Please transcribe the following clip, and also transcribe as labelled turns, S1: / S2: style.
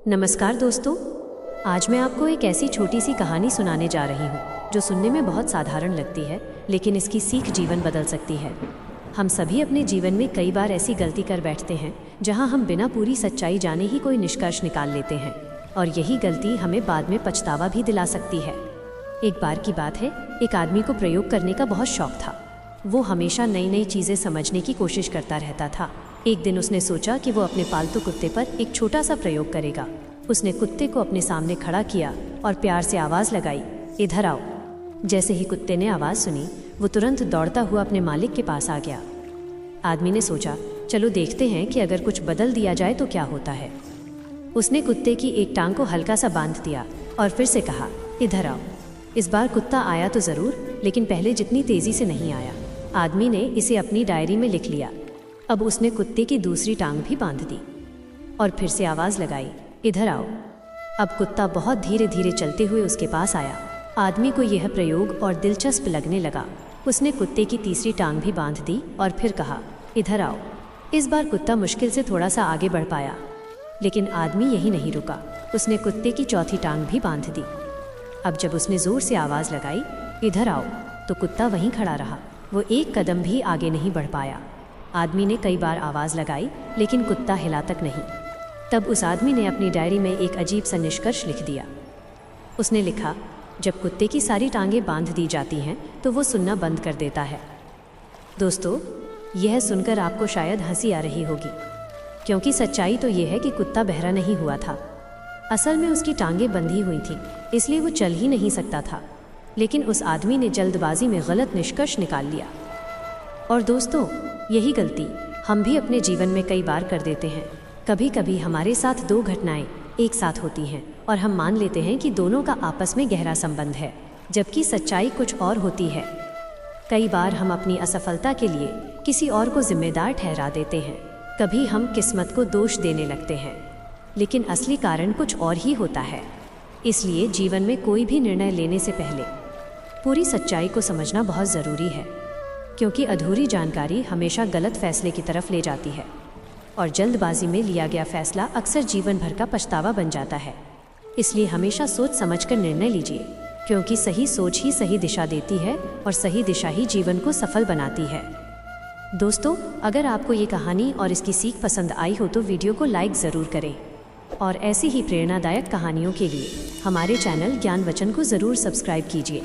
S1: नमस्कार दोस्तों, आज मैं आपको एक ऐसी छोटी सी कहानी सुनाने जा रही हूँ जो सुनने में बहुत साधारण लगती है, लेकिन इसकी सीख जीवन बदल सकती है। हम सभी अपने जीवन में कई बार ऐसी गलती कर बैठते हैं जहाँ हम बिना पूरी सच्चाई जाने ही कोई निष्कर्ष निकाल लेते हैं, और यही गलती हमें बाद में पछतावा भी दिला सकती है। एक बार की बात है, एक आदमी को प्रयोग करने का बहुत शौक था। वो हमेशा नई नई चीज़ें समझने की कोशिश करता रहता था। एक दिन उसने सोचा कि वो अपने पालतू कुत्ते पर एक छोटा सा प्रयोग करेगा। उसने कुत्ते को अपने सामने खड़ा किया और प्यार से आवाज़ लगाई, इधर आओ। जैसे ही कुत्ते ने आवाज़ सुनी, वो तुरंत दौड़ता हुआ अपने मालिक के पास आ गया। आदमी ने सोचा, चलो देखते हैं कि अगर कुछ बदल दिया जाए तो क्या होता है। उसने कुत्ते की एक टांग को हल्का सा बांध दिया और फिर से कहा, इधर आओ। इस बार कुत्ता आया तो ज़रूर, लेकिन पहले जितनी तेज़ी से नहीं आया। आदमी ने इसे अपनी डायरी में लिख लिया। अब उसने कुत्ते की दूसरी टांग भी बांध दी और फिर से आवाज़ लगाई, इधर आओ। अब कुत्ता बहुत धीरे धीरे चलते हुए उसके पास आया। आदमी को यह प्रयोग और दिलचस्प लगने लगा। उसने कुत्ते की तीसरी टांग भी बांध दी और फिर कहा, इधर आओ। इस बार कुत्ता मुश्किल से थोड़ा सा आगे बढ़ पाया, लेकिन आदमी यही नहीं रुका। उसने कुत्ते की चौथी टांग भी बांध दी। अब जब उसने ज़ोर से आवाज़ लगाई, इधर आओ, तो कुत्ता वहीं खड़ा रहा। वो एक कदम भी आगे नहीं बढ़ पाया। आदमी ने कई बार आवाज़ लगाई, लेकिन कुत्ता हिला तक नहीं। तब उस आदमी ने अपनी डायरी में एक अजीब सा निष्कर्ष लिख दिया। उसने लिखा, जब कुत्ते की सारी टांगें बांध दी जाती हैं तो वो सुनना बंद कर देता है। दोस्तों, यह सुनकर आपको शायद हंसी आ रही होगी, क्योंकि सच्चाई तो ये है कि कुत्ता बहरा नहीं हुआ था। असल में उसकी टांगें बंधी हुई थीं, इसलिए वो चल ही नहीं सकता था। लेकिन उस आदमी ने जल्दबाजी में गलत निष्कर्ष निकाल लिया। और दोस्तों, यही गलती हम भी अपने जीवन में कई बार कर देते हैं। कभी कभी हमारे साथ दो घटनाएं एक साथ होती हैं और हम मान लेते हैं कि दोनों का आपस में गहरा संबंध है, जबकि सच्चाई कुछ और होती है। कई बार हम अपनी असफलता के लिए किसी और को जिम्मेदार ठहरा देते हैं। कभी हम किस्मत को दोष देने लगते हैं, लेकिन असली कारण कुछ और ही होता है। इसलिए जीवन में कोई भी निर्णय लेने से पहले पूरी सच्चाई को समझना बहुत ज़रूरी है, क्योंकि अधूरी जानकारी हमेशा गलत फैसले की तरफ ले जाती है, और जल्दबाजी में लिया गया फैसला अक्सर जीवन भर का पछतावा बन जाता है। इसलिए हमेशा सोच समझकर निर्णय लीजिए, क्योंकि सही सोच ही सही दिशा देती है और सही दिशा ही जीवन को सफल बनाती है। दोस्तों, अगर आपको ये कहानी और इसकी सीख पसंद आई हो तो वीडियो को लाइक ज़रूर करें, और ऐसी ही प्रेरणादायक कहानियों के लिए हमारे चैनल ज्ञान वचन को ज़रूर सब्सक्राइब कीजिए।